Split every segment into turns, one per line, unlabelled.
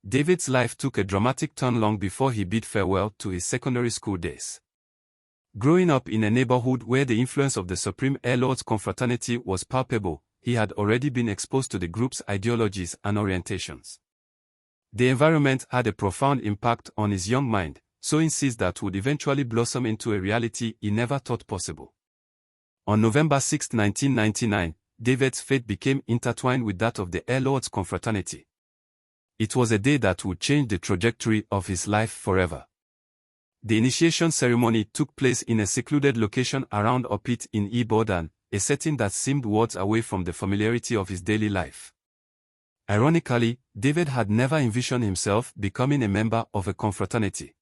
David's life took a dramatic turn long before he bid farewell to his secondary school days. Growing up in a neighborhood where the influence of the Supreme Airlord's confraternity was palpable, he had already been exposed to the group's ideologies and orientations. The environment had a profound impact on his young mind, sowing seeds that would eventually blossom into a reality he never thought possible. On November 6, 1999, David's fate became intertwined with that of the airlord's confraternity. It was a day that would change the trajectory of his life forever. The initiation ceremony took place in a secluded location around Opit in Ibadan, a setting that seemed worlds away from the familiarity of his daily life. Ironically, David had never envisioned himself becoming a member of a confraternity.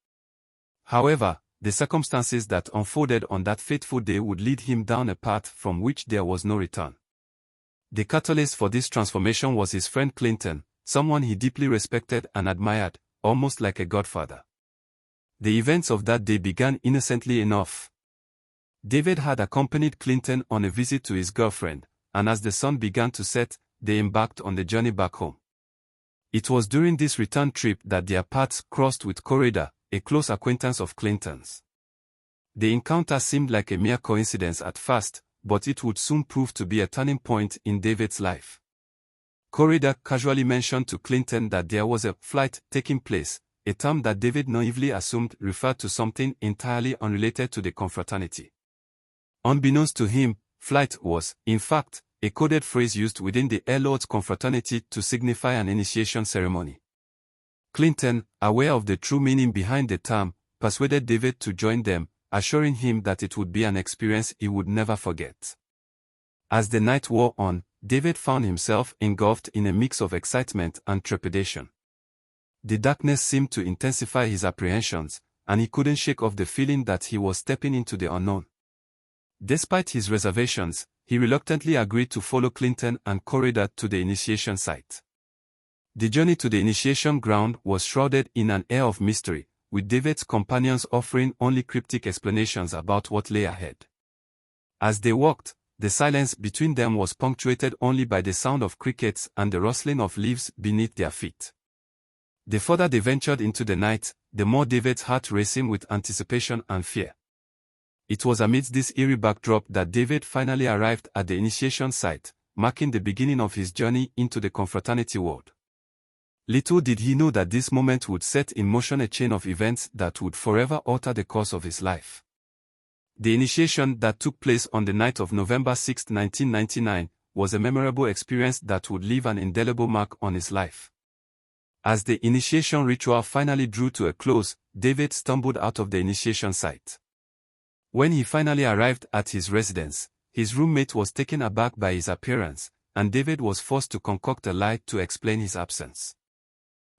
However, the circumstances that unfolded on that fateful day would lead him down a path from which there was no return. The catalyst for this transformation was his friend Clinton, someone he deeply respected and admired, almost like a godfather. The events of that day began innocently enough. David had accompanied Clinton on a visit to his girlfriend, and as the sun began to set, they embarked on the journey back home. It was during this return trip that their paths crossed with Corrida, a close acquaintance of Clinton's. The encounter seemed like a mere coincidence at first, but it would soon prove to be a turning point in David's life. Corrida casually mentioned to Clinton that there was a flight taking place, a term that David naively assumed referred to something entirely unrelated to the confraternity. Unbeknownst to him, flight was, in fact, a coded phrase used within the airlord's confraternity to signify an initiation ceremony. Clinton, aware of the true meaning behind the term, persuaded David to join them, assuring him that it would be an experience he would never forget. As the night wore on, David found himself engulfed in a mix of excitement and trepidation. The darkness seemed to intensify his apprehensions, and he couldn't shake off the feeling that he was stepping into the unknown. Despite his reservations, he reluctantly agreed to follow Clinton and Corrida to the initiation site. The journey to the initiation ground was shrouded in an air of mystery, with David's companions offering only cryptic explanations about what lay ahead. As they walked, the silence between them was punctuated only by the sound of crickets and the rustling of leaves beneath their feet. The further they ventured into the night, the more David's heart racing with anticipation and fear. It was amidst this eerie backdrop that David finally arrived at the initiation site, marking the beginning of his journey into the confraternity world. Little did he know that this moment would set in motion a chain of events that would forever alter the course of his life. The initiation that took place on the night of November 6, 1999, was a memorable experience that would leave an indelible mark on his life. As the initiation ritual finally drew to a close, David stumbled out of the initiation site. When he finally arrived at his residence, his roommate was taken aback by his appearance, and David was forced to concoct a lie to explain his absence.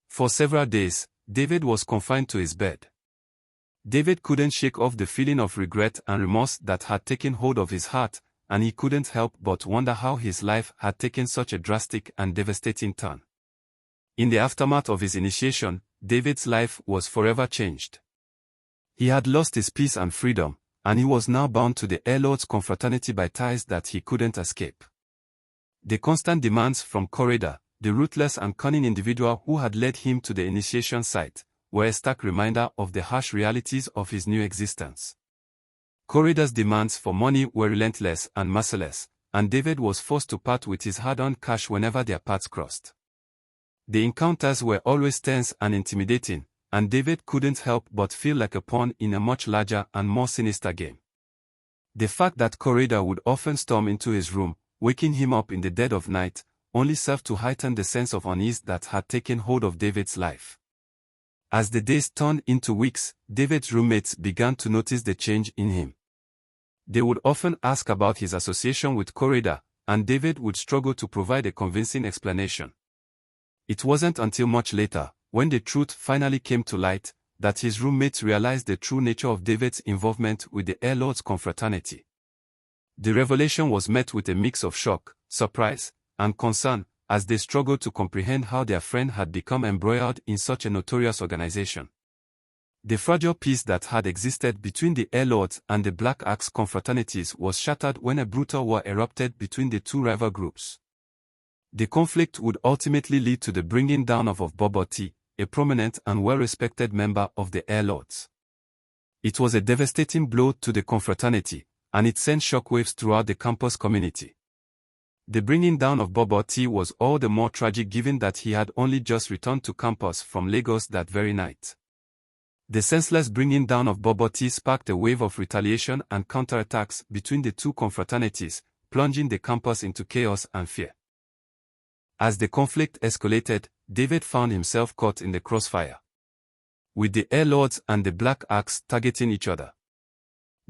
For several days, David was confined to his bed. David couldn't shake off the feeling of regret and remorse that had taken hold of his heart, and he couldn't help but wonder how his life had taken such a drastic and devastating turn. In the aftermath of his initiation, David's life was forever changed. He had lost his peace and freedom, and he was now bound to the airlord's confraternity by ties that he couldn't escape. The constant demands from Corrida, the ruthless and cunning individual who had led him to the initiation site, were a stark reminder of the harsh realities of his new existence. Corrida's demands for money were relentless and merciless, and David was forced to part with his hard-earned cash whenever their paths crossed. The encounters were always tense and intimidating, and David couldn't help but feel like a pawn in a much larger and more sinister game. The fact that Corrida would often storm into his room, waking him up in the dead of night, only served to heighten the sense of unease that had taken hold of David's life. As the days turned into weeks, David's roommates began to notice the change in him. They would often ask about his association with Corrida, and David would struggle to provide a convincing explanation. It wasn't until much later, when the truth finally came to light, that his roommates realized the true nature of David's involvement with the airlord's confraternity. The revelation was met with a mix of shock, surprise, and concern, as they struggled to comprehend how their friend had become embroiled in such a notorious organization. The fragile peace that had existed between the airlords and the Black Axe confraternities was shattered when a brutal war erupted between the two rival groups. The conflict would ultimately lead to the bringing down of Boboti, a prominent and well-respected member of the airlords. It was a devastating blow to the confraternity, and it sent shockwaves throughout the campus community. The bringing down of Bobo T was all the more tragic given that he had only just returned to campus from Lagos that very night. The senseless bringing down of Bobo T sparked a wave of retaliation and counterattacks between the two confraternities, plunging the campus into chaos and fear. As the conflict escalated, David found himself caught in the crossfire, with the airlords and the Black Axe targeting each other.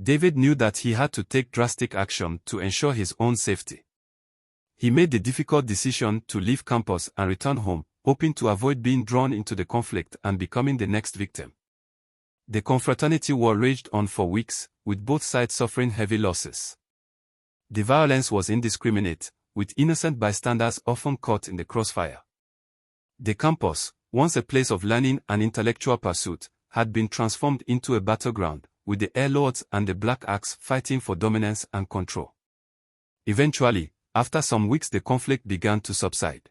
David knew that he had to take drastic action to ensure his own safety. He made the difficult decision to leave campus and return home, hoping to avoid being drawn into the conflict and becoming the next victim. The confraternity war raged on for weeks, with both sides suffering heavy losses. The violence was indiscriminate, with innocent bystanders often caught in the crossfire. The campus, once a place of learning and intellectual pursuit, had been transformed into a battleground, with the airlords and the Black Axe fighting for dominance and control. Eventually, after some weeks, the conflict began to subside.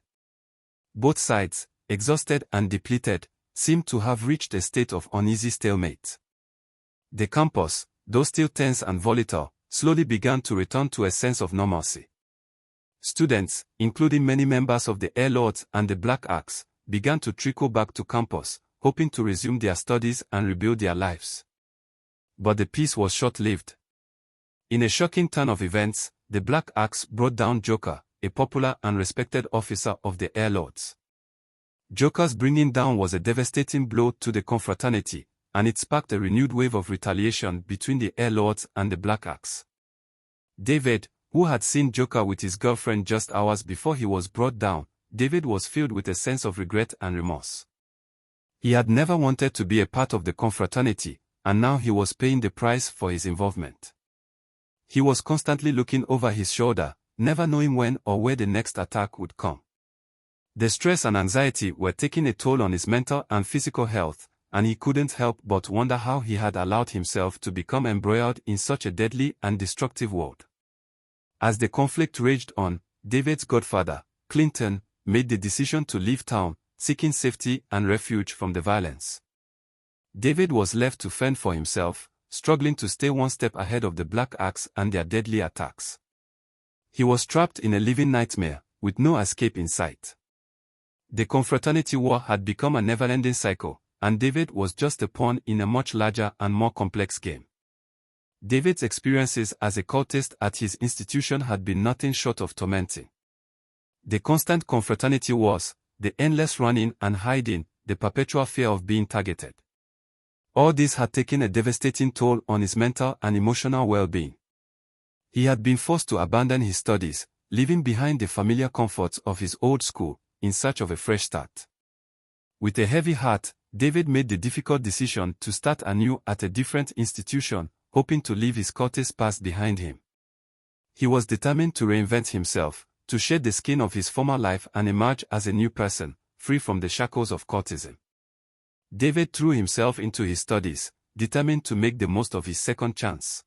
Both sides, exhausted and depleted, seemed to have reached a state of uneasy stalemate. The campus, though still tense and volatile, slowly began to return to a sense of normalcy. Students, including many members of the airlords and the Black Axe, began to trickle back to campus, hoping to resume their studies and rebuild their lives. But the peace was short-lived. In a shocking turn of events, the Black Axe brought down Joker, a popular and respected officer of the airlords. Joker's bringing down was a devastating blow to the confraternity, and it sparked a renewed wave of retaliation between the airlords and the Black Axe. David, who had seen Joker with his girlfriend just hours before he was brought down, David was filled with a sense of regret and remorse. He had never wanted to be a part of the confraternity, and now he was paying the price for his involvement. He was constantly looking over his shoulder, never knowing when or where the next attack would come. The stress and anxiety were taking a toll on his mental and physical health, and he couldn't help but wonder how he had allowed himself to become embroiled in such a deadly and destructive world. As the conflict raged on, David's godfather, Clinton, made the decision to leave town, seeking safety and refuge from the violence. David was left to fend for himself, struggling to stay one step ahead of the Black Axe and their deadly attacks. He was trapped in a living nightmare, with no escape in sight. The confraternity war had become a never-ending cycle, and David was just a pawn in a much larger and more complex game. David's experiences as a cultist at his institution had been nothing short of tormenting. The constant confraternity wars, the endless running and hiding, the perpetual fear of being targeted. All this had taken a devastating toll on his mental and emotional well-being. He had been forced to abandon his studies, leaving behind the familiar comforts of his old school, in search of a fresh start. With a heavy heart, David made the difficult decision to start anew at a different institution, hoping to leave his cultist past behind him. He was determined to reinvent himself, to shed the skin of his former life and emerge as a new person, free from the shackles of cultism. David threw himself into his studies, determined to make the most of his second chance.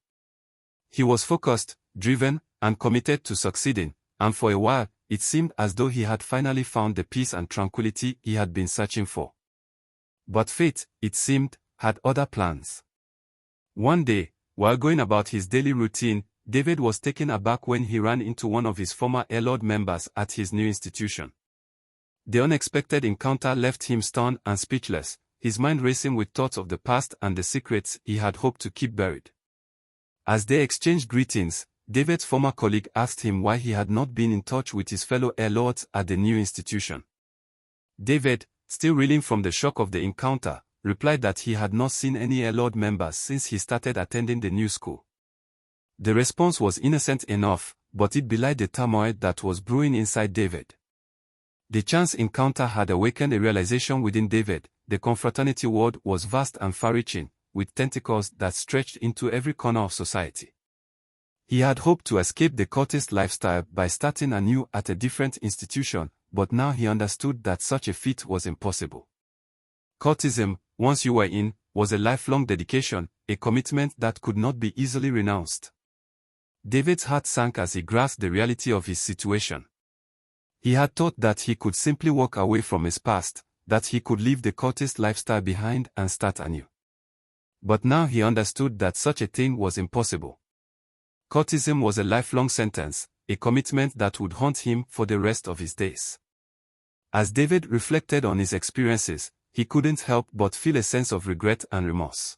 He was focused, driven, and committed to succeeding, and for a while, it seemed as though he had finally found the peace and tranquility he had been searching for. But fate, it seemed, had other plans. One day, while going about his daily routine, David was taken aback when he ran into one of his former airlord members at his new institution. The unexpected encounter left him stunned and speechless, his mind racing with thoughts of the past and the secrets he had hoped to keep buried. As they exchanged greetings, David's former colleague asked him why he had not been in touch with his fellow airlords at the new institution. David, still reeling from the shock of the encounter, replied that he had not seen any airlord members since he started attending the new school. The response was innocent enough, but it belied the turmoil that was brewing inside David. The chance encounter had awakened a realization within David: the confraternity world was vast and far-reaching, with tentacles that stretched into every corner of society. He had hoped to escape the cultist lifestyle by starting anew at a different institution, but now he understood that such a feat was impossible. Cultism, once you were in, was a lifelong dedication, a commitment that could not be easily renounced. David's heart sank as he grasped the reality of his situation. He had thought that he could simply walk away from his past, that he could leave the cultist lifestyle behind and start anew. But now he understood that such a thing was impossible. Cultism was a lifelong sentence, a commitment that would haunt him for the rest of his days. As David reflected on his experiences, he couldn't help but feel a sense of regret and remorse.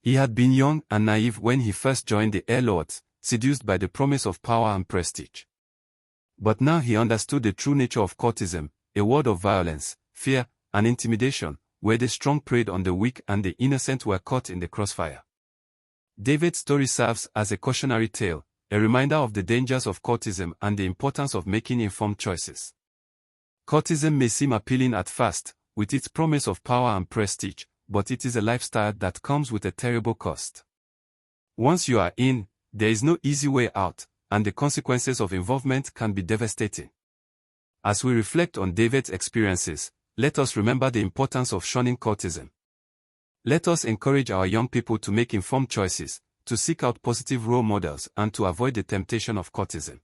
He had been young and naive when he first joined the airlords, seduced by the promise of power and prestige. But now he understood the true nature of cultism, a world of violence, fear, and intimidation, where the strong preyed on the weak and the innocent were caught in the crossfire. David's story serves as a cautionary tale, a reminder of the dangers of cultism and the importance of making informed choices. Cultism may seem appealing at first, with its promise of power and prestige, but it is a lifestyle that comes with a terrible cost. Once you are in, there is no easy way out, and the consequences of involvement can be devastating. As we reflect on David's experiences, let us remember the importance of shunning cultism. Let us encourage our young people to make informed choices, to seek out positive role models, and to avoid the temptation of cultism.